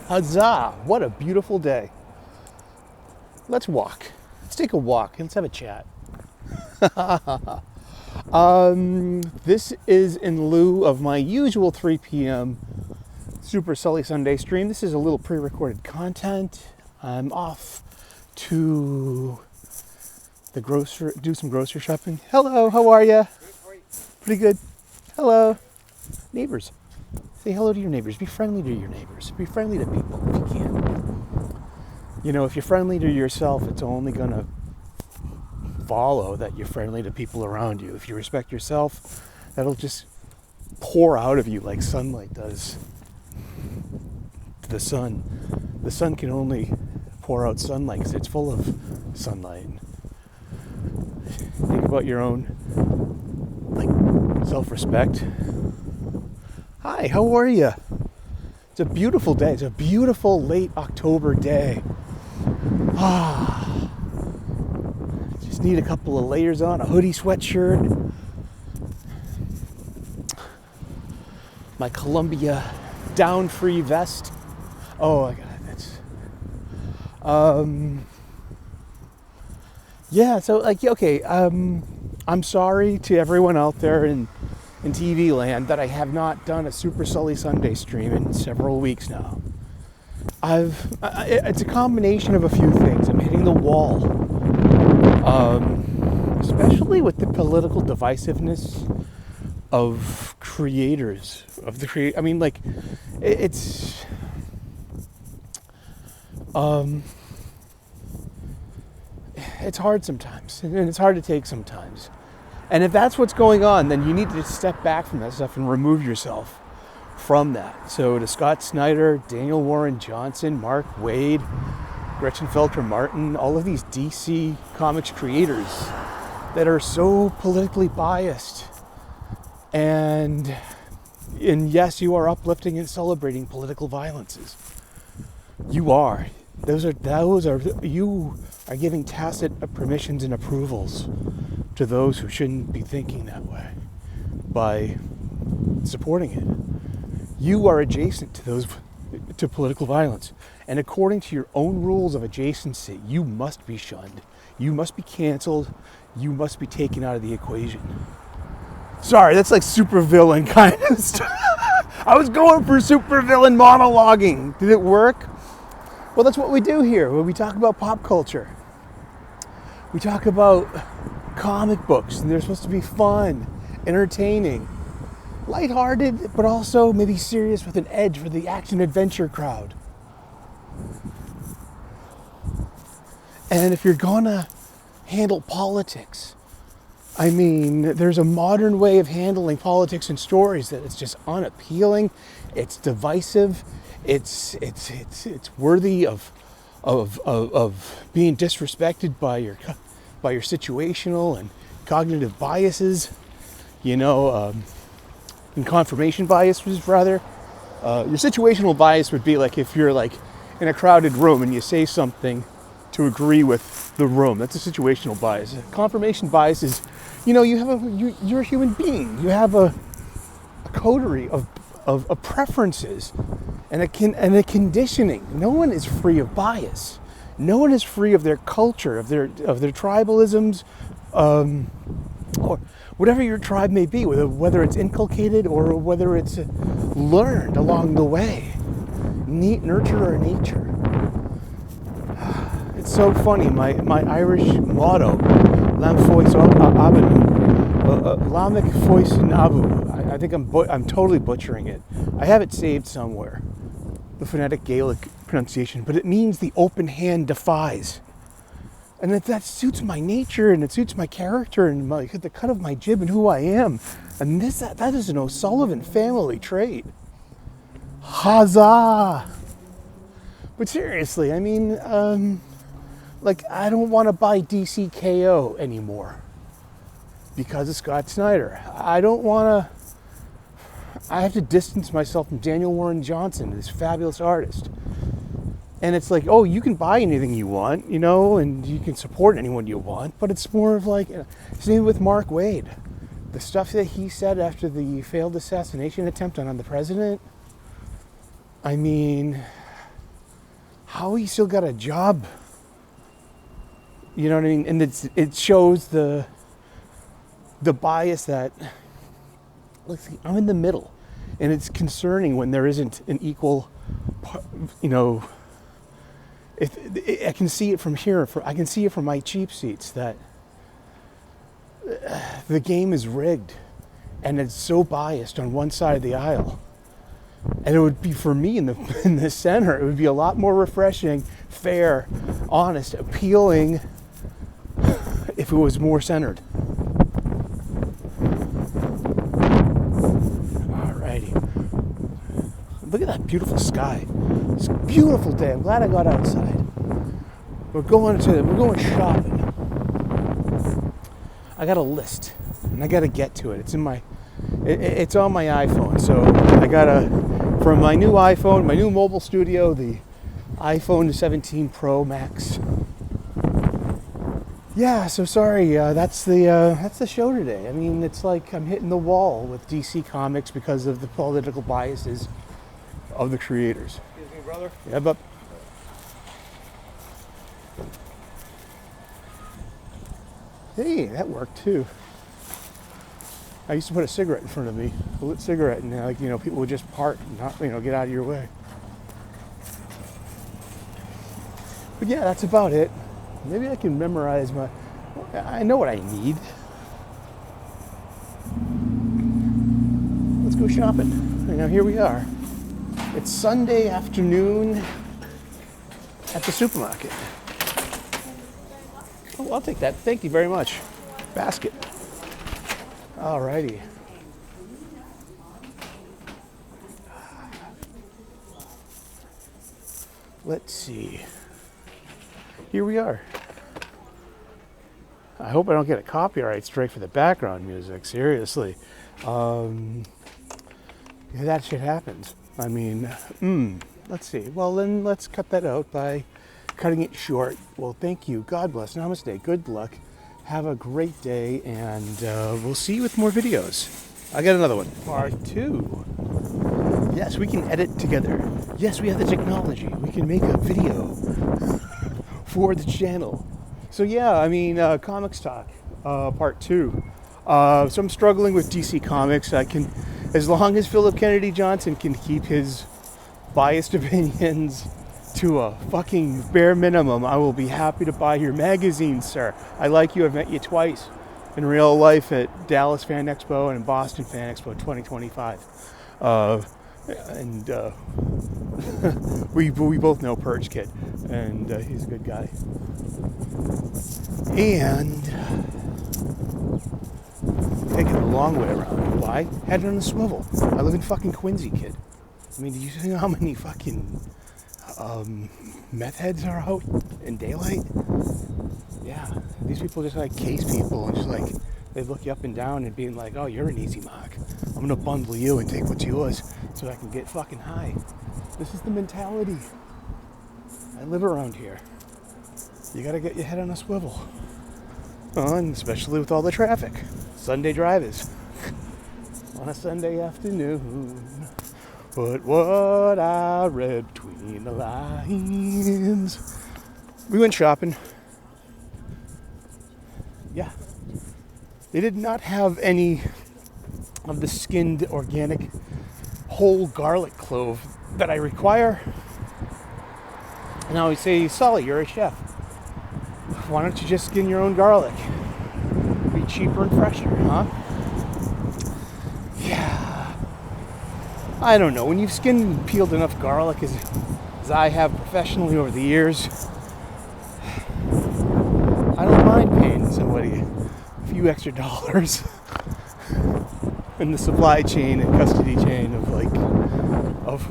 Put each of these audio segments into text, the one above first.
Huzzah! What a beautiful day. Let's walk. Let's take a walk. Let's have a chat. This is in lieu of my usual 3 p.m. Super Sully Sunday stream. This is a little pre-recorded content. I'm off to the do some grocery shopping. Hello, how are you? Pretty good. Hello. Neighbors. Say hello to your neighbors. Be friendly to your neighbors. Be friendly to people if you can. You know, if you're friendly to yourself, it's only going to follow that you're friendly to people around you. If you respect yourself, that'll just pour out of you like sunlight does to the sun. The sun can only pour out sunlight because it's full of sunlight. Think about your own self-respect. Hi, how are you? It's a beautiful day. It's a beautiful late October day. Just need a couple of layers on, a hoodie, sweatshirt, my Columbia down-free vest. Oh, I got it. Yeah, so I'm sorry to everyone out there in TV land that I have not done a Super Sully Sunday stream in several weeks now. It's a combination of a few things. I'm hitting the wall, especially with the political divisiveness of creators I mean, it's hard sometimes, and it's hard to take sometimes. And if that's what's going on, then you need to step back from that stuff and remove yourself from that. So to Scott Snyder, Daniel Warren Johnson, Mark Waid, Gretchen Felter Martin, all of these DC Comics creators that are so politically biased. And yes, you are uplifting and celebrating political violences. You are. You are giving tacit permissions and approvals to those who shouldn't be thinking that way by supporting it. You are adjacent to political violence. And according to your own rules of adjacency, you must be shunned. You must be canceled. You must be taken out of the equation. Sorry, that's like supervillain kind of stuff. I was going for supervillain monologuing. Did it work? Well, that's what we do here when we talk about pop culture. We talk about comic books, and they're supposed to be fun, entertaining, lighthearted, but also maybe serious with an edge for the action-adventure crowd. And if you're gonna handle politics, I mean, there's a modern way of handling politics and stories that it's just unappealing, it's divisive, it's worthy of being disrespected by your situational and cognitive biases, and confirmation biases rather. Your situational bias would be like if you're like in a crowded room and you say something to agree with the room. That's a situational bias. Confirmation bias is, you're a human being. You have a coterie of preferences and a conditioning. No one is free of bias. No one is free of their culture, of their tribalisms, or whatever your tribe may be, whether it's inculcated or whether it's learned along the way. Nurture or nature. It's so funny. My Irish motto, Lam Fois Abinu, Lamek Fois Nabu. I think I'm totally butchering it. I have it saved somewhere, the phonetic Gaelic pronunciation, but it means the open hand defies. And that suits my nature, and it suits my character, and the cut of my jib and who I am. And that is an O'Sullivan family trait. Huzzah! But seriously, I mean, I don't want to buy DCKO anymore because of Scott Snyder. I have to distance myself from Daniel Warren Johnson, this fabulous artist. And it's like, oh, you can buy anything you want, and you can support anyone you want, but it's more of like, same with Mark Waid. The stuff that he said after the failed assassination attempt on the president, I mean, how he still got a job. You know what I mean? And it shows the bias that, look, I'm in the middle, and it's concerning when there isn't an equal, you know. I can see it from here. I can see it from my cheap seats that the game is rigged, and it's so biased on one side of the aisle. And it would be, for me, in the center, it would be a lot more refreshing, fair, honest, appealing if it was more centered. Alrighty. Look at that beautiful sky. It's a beautiful day. I'm glad I got outside. We're going shopping. I got a list, and I got to get to it. It's it's on my iPhone. So I got from my new iPhone, my new mobile studio, the iPhone 17 Pro Max. Yeah, so sorry, that's the show today. I mean, it's like I'm hitting the wall with DC Comics because of the political biases of the creators. Excuse me, brother? Yeah, but hey, that worked too. I used to put a cigarette in front of me, a lit cigarette, and like, you know, people would just part and not, you know, get out of your way. But yeah, that's about it. Maybe I can memorize I know what I need. Let's go shopping. And now here we are. It's Sunday afternoon at the supermarket. Oh, I'll take that. Thank you very much. Basket. Alrighty. Let's see. Here we are. I hope I don't get a copyright strike for the background music. Seriously. That shit happens. I mean, let's see. Well, then let's cut that out by cutting it short. Well, thank you. God bless. Namaste. Good luck. Have a great day, and we'll see you with more videos. I got another one. Part 2. Yes, we can edit together. Yes, we have the technology. We can make a video for the channel. So yeah, I mean, Comics Talk, Part 2. So I'm struggling with DC Comics. I can, as long as Philip Kennedy Johnson can keep his biased opinions to a fucking bare minimum, I will be happy to buy your magazine, sir. I like you. I've met you twice in real life at Dallas Fan Expo and Boston Fan Expo 2025. We both know Purge Kid, and he's a good guy. And taking the long way around. Why? Head on a swivel. I live in fucking Quincy, kid. I mean, do you know how many fucking meth heads are out in daylight? Yeah, these people just like case people and just like they look you up and down and being like, oh, you're an easy mark. I'm gonna bundle you and take what's yours so I can get fucking high. This is the mentality. I live around here. You gotta get your head on a swivel. And especially with all the traffic. Sunday drivers. On a Sunday afternoon. But what I read between the lines. We went shopping. Yeah. They did not have any of the skinned organic whole garlic clove that I require. And I always say, Sully, you're a chef. Why don't you just skin your own garlic? It'd be cheaper and fresher, huh? Yeah. I don't know. When you've skinned and peeled enough garlic as I have professionally over the years, I don't mind paying somebody a few extra dollars in the supply chain and custody chain of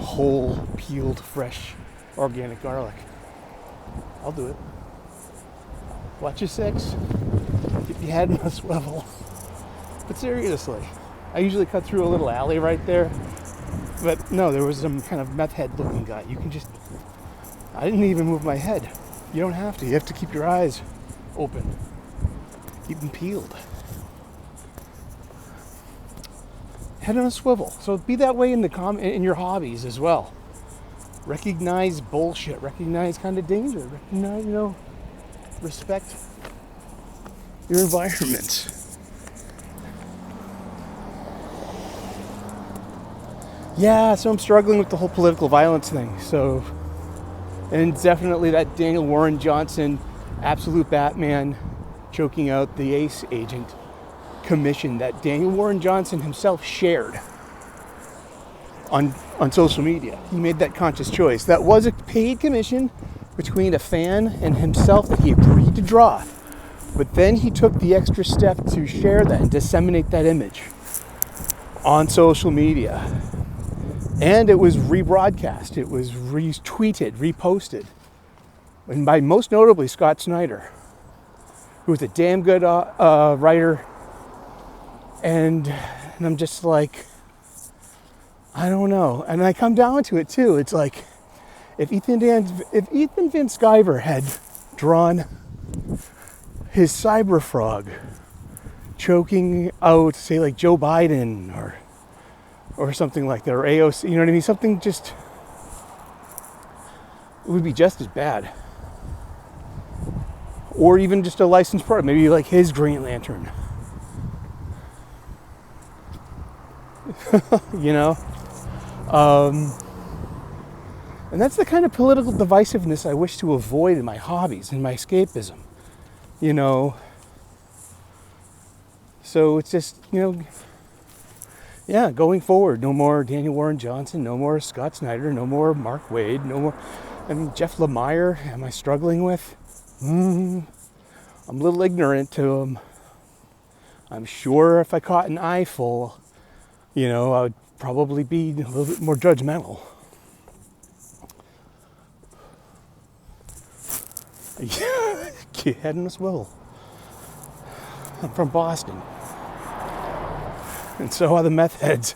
whole, peeled, fresh, organic garlic. I'll do it. Watch your six. Get your head in a swivel. But seriously, I usually cut through a little alley right there. But no, there was some kind of meth head looking guy. You can just... I didn't even move my head. You don't have to. You have to keep your eyes open. Keep them peeled. Head on a swivel. So be that way in your hobbies as well. Recognize bullshit. Recognize kind of danger. Recognize, respect your environment. Yeah, so I'm struggling with the whole political violence thing. So, and definitely that Daniel Warren Johnson, absolute Batman, choking out the ACE agent commission that Daniel Warren Johnson himself shared on social media. He made that conscious choice. That was a paid commission between a fan and himself that he agreed to draw. But then he took the extra step to share that and disseminate that image on social media. And it was rebroadcast. It was retweeted, reposted. And by most notably Scott Snyder, who was a damn good writer. And I'm just like, I don't know. And I come down to it too. It's like, if Ethan Van Sciver had drawn his cyber frog choking out, say, like Joe Biden or something like that, or AOC, you know what I mean? Something just, it would be just as bad. Or even just a licensed product, maybe like his Green Lantern. And that's the kind of political divisiveness I wish to avoid in my hobbies, in my escapism. So it's just, going forward, no more Daniel Warren Johnson, no more Scott Snyder, no more Mark Waid, no more, Jeff Lemire, am I struggling with? I'm a little ignorant to him. I'm sure if I caught an eyeful, I would probably be a little bit more judgmental. Head in a swivel. I'm from Boston. And so are the meth heads.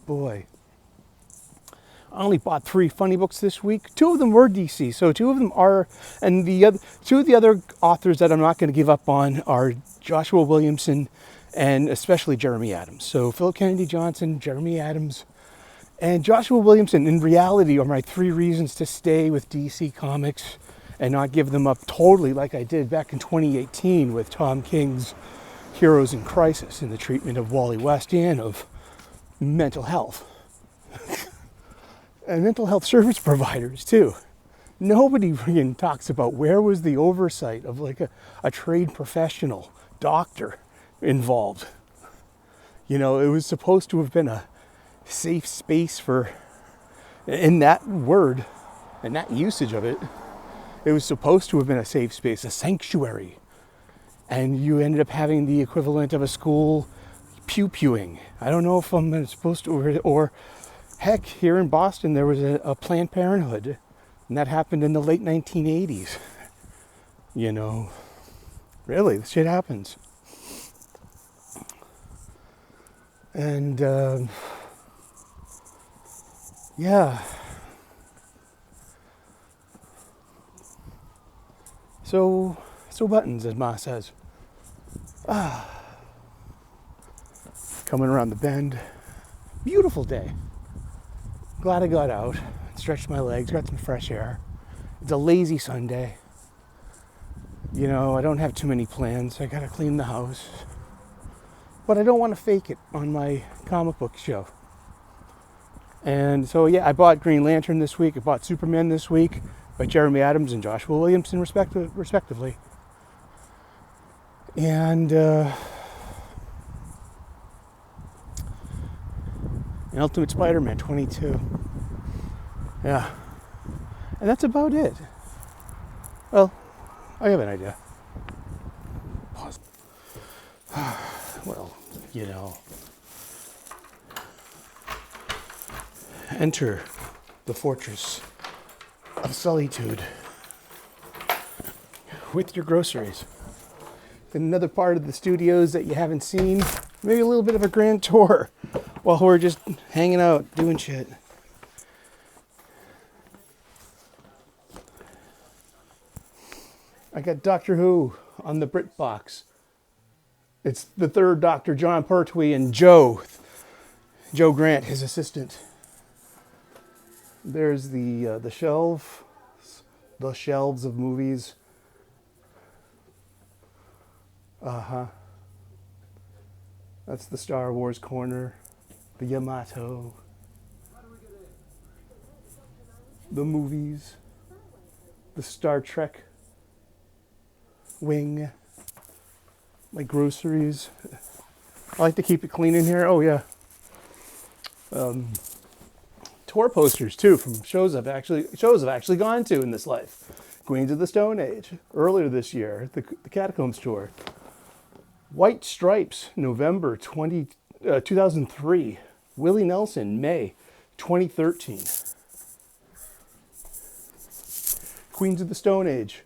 Boy. I only bought 3 funny books this week. 2 of them were DC, so 2 of them are, and the 2 of the other authors that I'm not going to give up on are Joshua Williamson and especially Jeremy Adams. So Philip Kennedy Johnson, Jeremy Adams, and Joshua Williamson, in reality, are my 3 reasons to stay with DC Comics and not give them up totally like I did back in 2018 with Tom King's Heroes in Crisis and the treatment of Wally West and of mental health. And mental health service providers, too. Nobody really talks about where was the oversight of like a trained professional doctor involved. It was supposed to have been a safe space for, in that word and that usage of it, it was supposed to have been a safe space, a sanctuary. And you ended up having the equivalent of a school pew-pewing. I don't know if I'm supposed to, or heck, here in Boston, there was a Planned Parenthood, and that happened in the late 1980s. Really, this shit happens. And, yeah. So buttons, as Ma says. Coming around the bend. Beautiful day. Glad I got out, stretched my legs, got some fresh air. It's a lazy Sunday. I don't have too many plans. I gotta clean the house. But I don't want to fake it on my comic book show. And so, I bought Green Lantern this week. I bought Superman this week by Jeremy Adams and Joshua Williamson, respectively. And Ultimate Spider-Man 22. Yeah. And that's about it. Well, I have an idea. Pause. Well, enter the fortress of solitude with your groceries. Another part of the studios that you haven't seen. Maybe a little bit of a grand tour while we're just hanging out, doing shit. I got Doctor Who on the BritBox. It's the third Dr. John Pertwee and Joe Grant, his assistant. There's the shelves of movies. That's the Star Wars corner, the Yamato, the movies, the Star Trek wing, my groceries. I like to keep it clean in here. Oh yeah. Tour posters too from shows I've actually gone to in this life. Queens of the Stone Age earlier this year, the Catacombs tour. White Stripes, November 2003. Willie Nelson, May 2013. Queens of the Stone Age,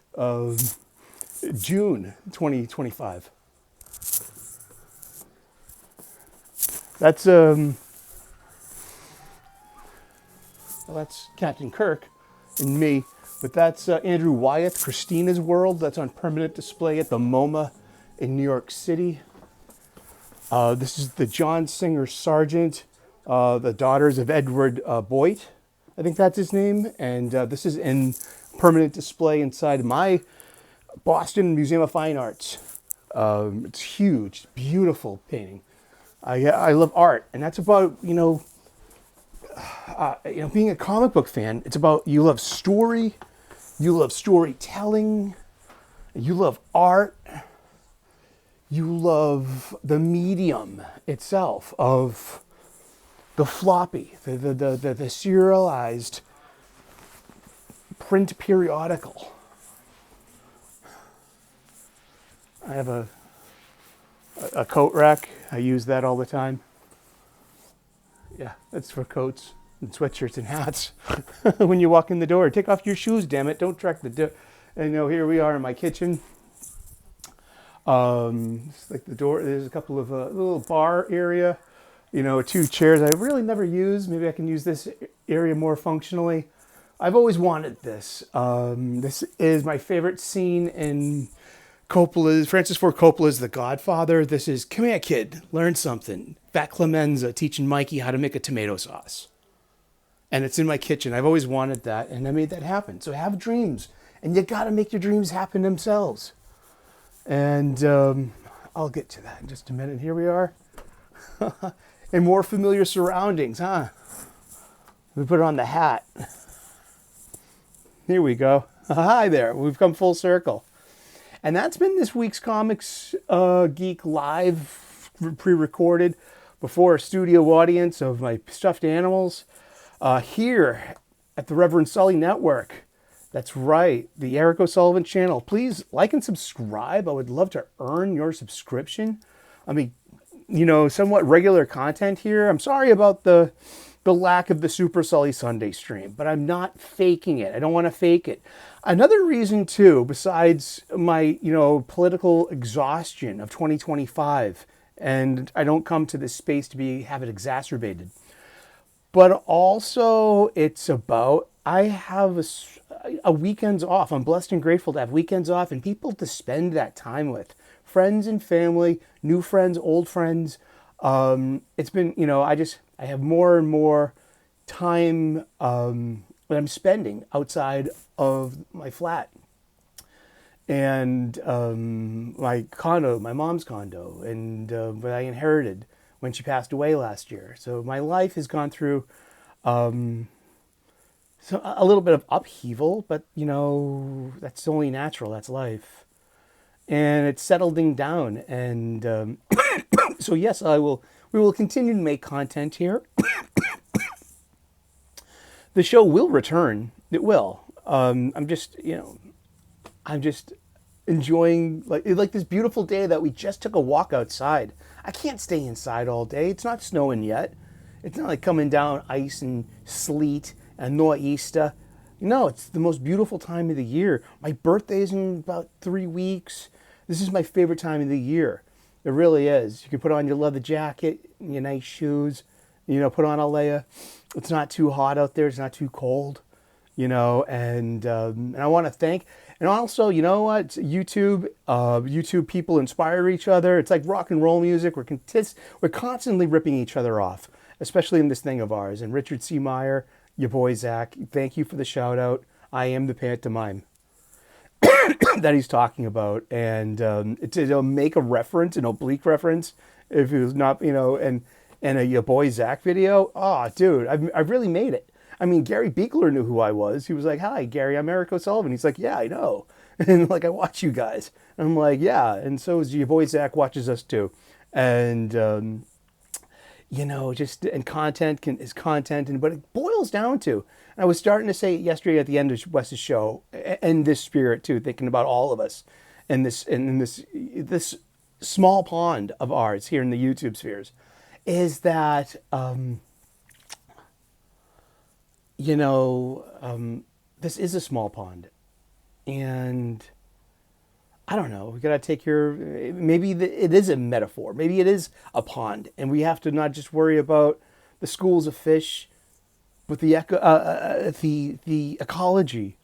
June 2025. That's Captain Kirk and me, but that's Andrew Wyeth, Christina's World. That's on permanent display at the MoMA in New York City. This is the John Singer Sargent, the Daughters of Edward Boyd. I think that's his name. And this is in permanent display inside my Boston Museum of Fine Arts. It's huge, beautiful painting. I love art, and that's about, being a comic book fan. It's about, you love story, you love storytelling, you love art. You love the medium itself of the floppy, the serialized print periodical. I have a coat rack. I use that all the time. Yeah, that's for coats and sweatshirts and hats. When you walk in the door, take off your shoes, damn it. Don't track the door. And here we are in my kitchen. It's like the door, there's a couple of little bar area, 2 chairs I really never use. Maybe I can use this area more functionally. I've always wanted this. This is my favorite scene in Francis Ford Coppola's The Godfather. This is, come here kid, learn something. Fat Clemenza teaching Mikey how to make a tomato sauce. And it's in my kitchen. I've always wanted that, and I made that happen. So have dreams, and you gotta make your dreams happen themselves. And I'll get to that in just a minute. Here we are. In more familiar surroundings, huh? We put on the hat. Here we go. Hi there. We've come full circle. And that's been this week's Comics Geek Live, pre-recorded before a studio audience of my stuffed animals here at the Reverend Sully Network. That's right, the Eric O'Sullivan channel. Please like and subscribe. I would love to earn your subscription. I mean, somewhat regular content here. I'm sorry about the lack of the Super Sully Sunday stream, but I'm not faking it. I don't want to fake it. Another reason too, besides my, political exhaustion of 2025, and I don't come to this space to have it exacerbated, but also it's about, I have a weekends off. I'm blessed and grateful to have weekends off and people to spend that time with. Friends and family, new friends, old friends. It's been, I have more and more time that I'm spending outside of my flat. And my condo, my mom's condo, and what I inherited when she passed away last year. So my life has gone through so a little bit of upheaval, but that's only natural. That's life, and it's settling down. And so yes, we will continue to make content here. The show will return. It will. I'm just enjoying like this beautiful day that we just took a walk outside. I can't stay inside all day. It's not snowing yet. It's not like coming down ice and sleet and nor'easter. No, it's the most beautiful time of the year. My birthday's in about 3 weeks. This is my favorite time of the year. It really is. You can put on your leather jacket, your nice shoes, put on a layer. It's not too hot out there. It's not too cold, and I want to thank And also, you know what? YouTube, YouTube people inspire each other. It's like rock and roll music. We're constantly ripping each other off, especially in this thing of ours. And Richard C. Meyer, your boy Zach, thank you for the shout out. I am the pantomime that he's talking about. And to make a reference, an oblique reference, if it was not, and a your boy Zach video, oh, dude, I've really made it. I mean, Gary Beekler knew who I was. He was like, "Hi, Gary, I'm Eric O'Sullivan." He's like, "Yeah, I know." And like, I watch you guys. And I'm like, "Yeah." And so is your boy Zach watches us too. And, and content is content. But it boils down to, I was starting to say it yesterday at the end of Wes's show, and this spirit too, thinking about all of us and this small pond of ours here in the YouTube spheres, is that, this is a small pond, and I don't know. We gotta take it is a metaphor. Maybe it is a pond, and we have to not just worry about the schools of fish, but the ecology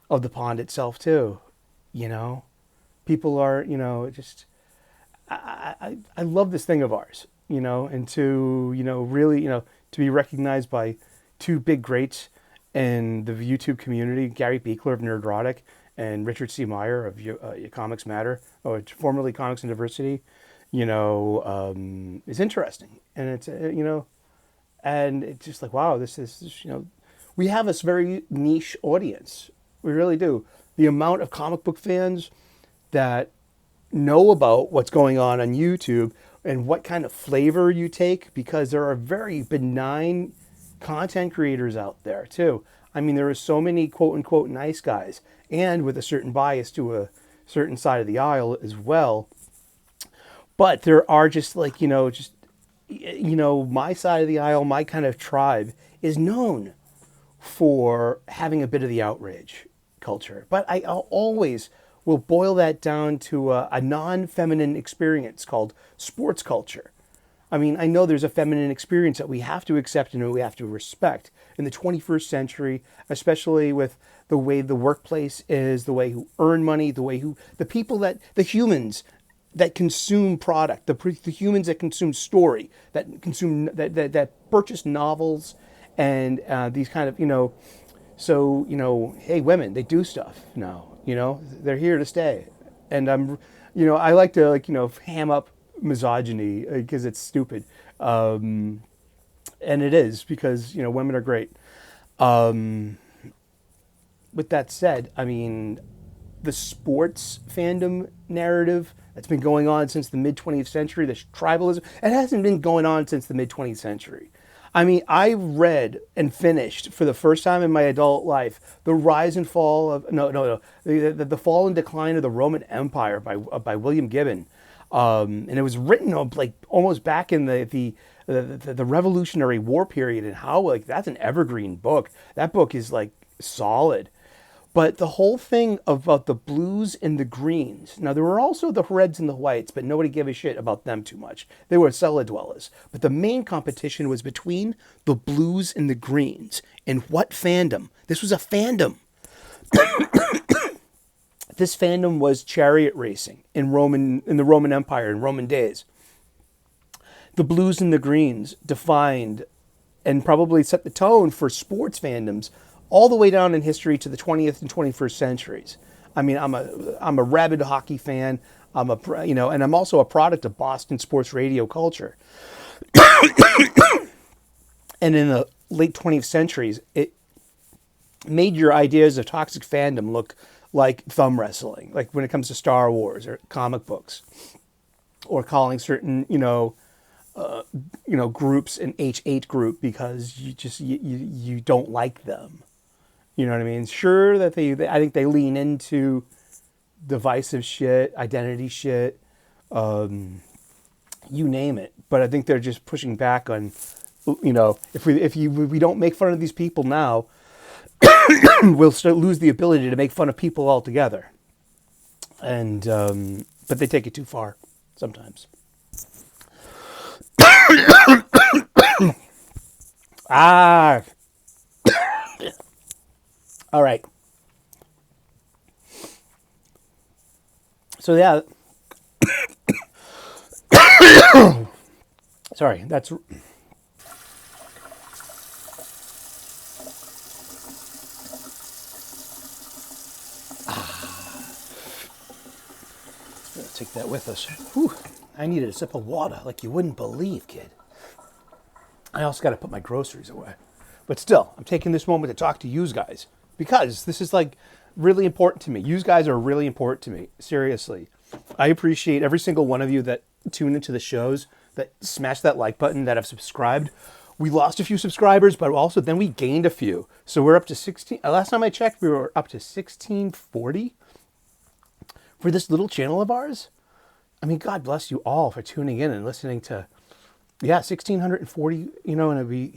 of the pond itself too. People are just. I love this thing of ours, and to really to be recognized by two big greats in the YouTube community, Gary Beekler of Nerdrotic and Richard C. Meyer of Comics Matter, or formerly Comics and Diversity, is interesting. And it's, and it's just like, wow, this is, we have this very niche audience. We really do. The amount of comic book fans that know about what's going on YouTube and what kind of flavor you take, because there are very benign content creators out there too. I mean, there are so many quote unquote nice guys, and with a certain bias to a certain side of the aisle as well. But there are just like, my side of the aisle, my kind of tribe is known for having a bit of the outrage culture. But I always will boil that down to a non-feminine experience called sports culture. I mean, I know there's a feminine experience that we have to accept and we have to respect in the 21st century, especially with the way the workplace is, the way who earn money, the humans that consume product, the humans that consume story, that purchase novels, and these kind of, hey, women, they do stuff now, they're here to stay. And I like to ham up misogyny because it's stupid. And it is, because, women are great. With that said, I mean, the sports fandom narrative that's been going on since the mid-20th century, this tribalism, it hasn't been going on since the mid-20th century. I mean, I read and finished for the first time in my adult life the rise and fall of the fall and decline of the Roman Empire by William Gibbon, and it was written like almost back in the Revolutionary War period, and how that's an evergreen book. That book is like solid. But the whole thing about the blues and the greens. Now, there were also the reds and the whites, but nobody gave a shit about them too much. They were cellar dwellers. But the main competition was between the blues and the greens. And what fandom? This was a fandom. This fandom was chariot racing in the Roman Empire, in Roman days. The blues and the greens defined and probably set the tone for sports fandoms all the way down in history to the 20th and 21st centuries. I mean, I'm a rabid hockey fan. And I'm also a product of Boston sports radio culture. And in the late 20th centuries, it made your ideas of toxic fandom look like thumb wrestling, like when it comes to Star Wars or comic books, or calling certain, groups an H8 group because you don't like them. You know what I mean? Sure that I think they lean into divisive shit, identity shit, you name it. But I think they're just pushing back on, if we don't make fun of these people now, we'll lose the ability to make fun of people altogether. And but they take it too far sometimes. All right. So yeah, sorry, that's... Take that with us. Whew. I needed a sip of water like you wouldn't believe, kid. I also got to put my groceries away. But still, I'm taking this moment to talk to you guys because this is like really important to me. You guys are really important to me. Seriously. I appreciate every single one of you that tune into the shows, that smash that like button, that have subscribed. We lost a few subscribers, but also then we gained a few. So we're up to 16. Last time I checked, we were up to 1640 for this little channel of ours. I mean, God bless you all for tuning in and listening to, 1,640, and it'd be,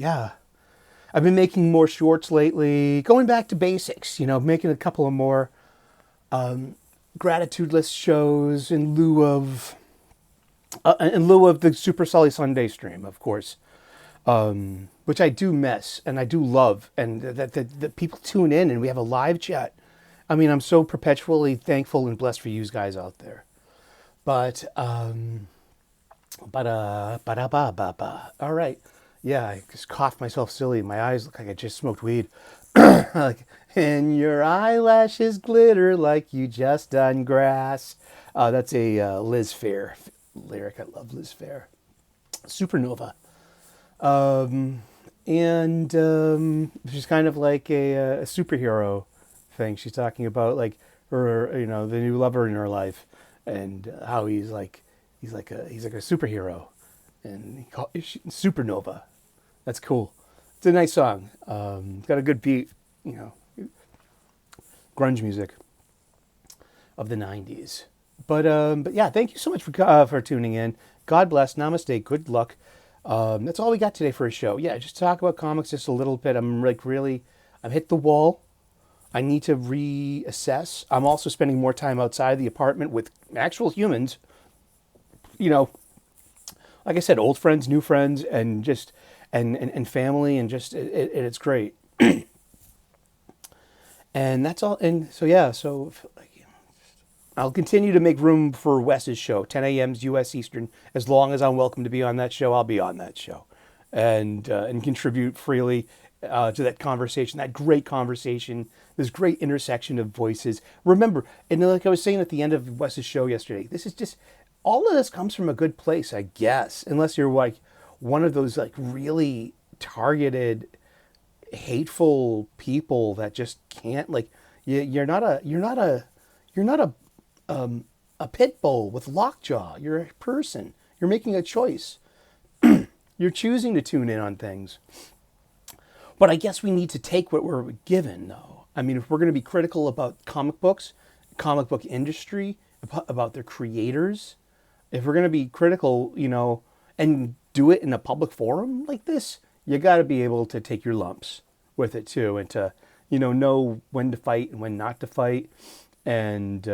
I've been making more shorts lately, going back to basics, making a couple of more gratitude-less shows in lieu of the Super Sully Sunday stream, of course, which I do miss and I do love, and that people tune in and we have a live chat. I mean, I'm so perpetually thankful and blessed for you guys out there. But, all right. Yeah, I just coughed myself silly. My eyes look like I just smoked weed. Like, and your eyelashes glitter like you just done grass. That's a Liz Phair lyric. I love Liz Phair. Supernova. She's kind of like a superhero thing. She's talking about like her, the new lover in her life, and how he's like a superhero, and Supernova. That's cool. It's a nice song. It's got a good beat, grunge music of the 90s. But yeah, thank you so much for tuning in. God bless. Namaste. Good luck. That's all we got today for a show. Yeah, just talk about comics just a little bit. I'm hit the wall. I need to reassess. I'm also spending more time outside the apartment with actual humans. Like I said, old friends, new friends, and just and family, and just it's great. And that's all. And so yeah, I'll continue to make room for Wes's show, 10 a.m. U.S. Eastern. As long as I'm welcome to be on that show, I'll be on that show, and contribute freely to that conversation, that great conversation, this great intersection of voices. Remember, and like I was saying at the end of Wes's show yesterday, this is just, all of this comes from a good place, I guess, unless you're like one of those like really targeted, hateful people that just can't, like, you're not a pit bull with lockjaw. You're a person. You're making a choice. You're choosing to tune in on things. But I guess we need to take what we're given, though. I mean, if we're going to be critical about comic books, comic book industry, about their creators, if we're going to be critical, and do it in a public forum like this, you got to be able to take your lumps with it too, and to, know when to fight and when not to fight. And,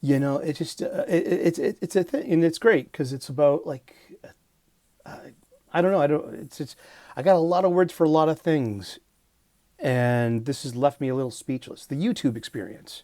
it just, it's a thing, and it's great because it's about like, I don't know. I got a lot of words for a lot of things, and this has left me a little speechless. The YouTube experience,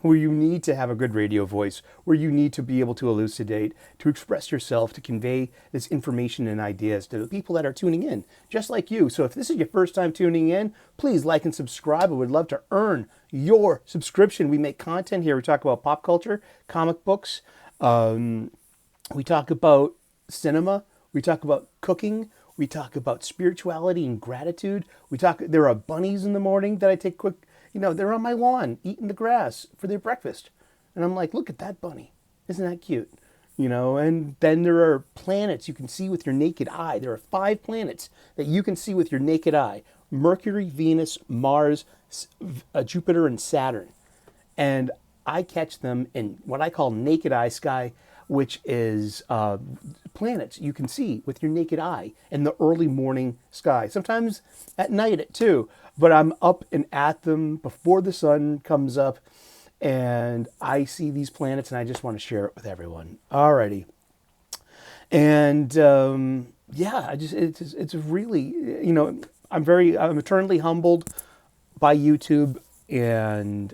where you need to have a good radio voice, where you need to be able to elucidate, to express yourself, to convey this information and ideas to the people that are tuning in, just like you. So if this is your first time tuning in, please like and subscribe. I would love to earn your subscription. We make content here. We talk about pop culture, comic books. We talk about cinema. We talk about cooking. We talk about spirituality and gratitude. There are bunnies in the morning that I take quick, they're on my lawn eating the grass for their breakfast. And I'm like, look at that bunny. Isn't that cute? And then there are planets you can see with your naked eye. There are 5 planets that you can see with your naked eye: Mercury, Venus, Mars, Jupiter, and Saturn. And I catch them in what I call naked eye sky, which is planets you can see with your naked eye in the early morning sky. Sometimes at night too, but I'm up and at them before the sun comes up, and I see these planets, and I just want to share it with everyone. Alrighty. And it's really, I'm eternally humbled by YouTube, and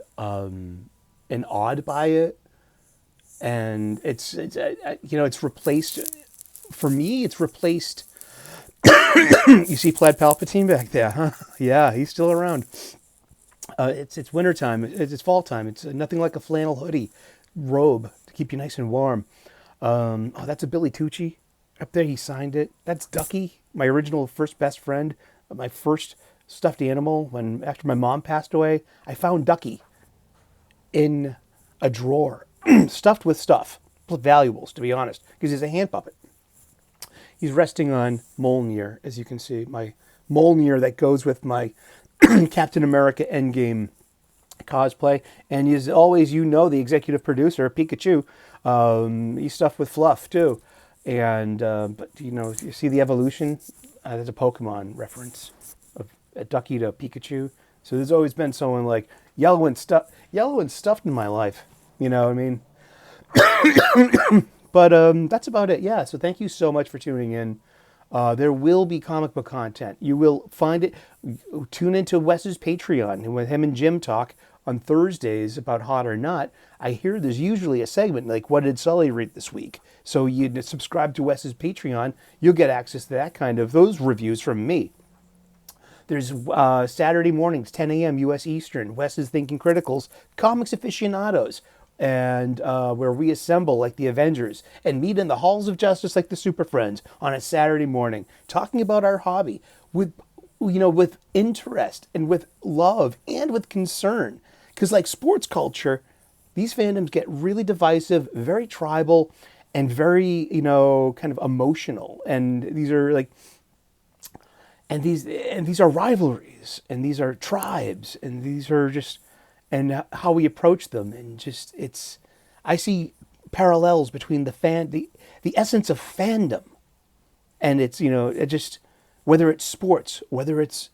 and awed by it. And it's replaced, for me, it's replaced. You see Plaid Palpatine back there, huh? Yeah, he's still around. It's wintertime. It's fall time. It's nothing like a flannel hoodie robe to keep you nice and warm. That's a Billy Tucci up there. He signed it. That's Ducky, my original first best friend, my first stuffed animal. After my mom passed away, I found Ducky in a drawer, stuffed with stuff, valuables, to be honest, because he's a hand puppet. He's resting on Mjolnir, as you can see, my Mjolnir that goes with my Captain America Endgame cosplay. And as always, the executive producer, Pikachu, he's stuffed with fluff too. And but you see the evolution. There's a Pokemon reference of a Ducky to Pikachu. So there's always been someone like yellow and stuffed in my life. You know what I mean? But that's about it. Yeah. So thank you so much for tuning in. There will be comic book content. You will find it. Tune into Wes's Patreon, and with him and Jim talk on Thursdays about Hot or Not. I hear there's usually a segment like, what did Sully read this week? So you subscribe to Wes's Patreon, you'll get access to those reviews from me. There's Saturday mornings, 10 a.m. U.S. Eastern, Wes's Thinking Criticals, Comics Aficionados, and where we assemble like the Avengers and meet in the halls of justice like the Super Friends on a Saturday morning, talking about our hobby with interest and with love and with concern. Because like sports culture, these fandoms get really divisive, very tribal, and very, kind of emotional. And these are like, and these are rivalries, and these are tribes, and these are just, and how we approach them, and just I see parallels between the essence of fandom, and it's it just, whether it's sports, whether it's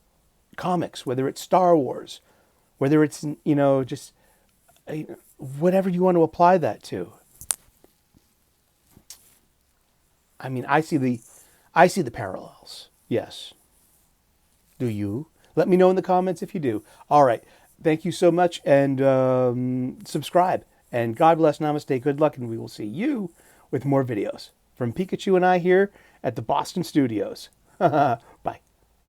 comics, whether it's Star Wars, whether it's just whatever you want to apply that to. I mean, I see the parallels. Yes. Do you? Let me know in the comments if you do. All right. Thank you so much, and subscribe. And God bless, namaste, good luck, and we will see you with more videos from Pikachu and I here at the Boston studios.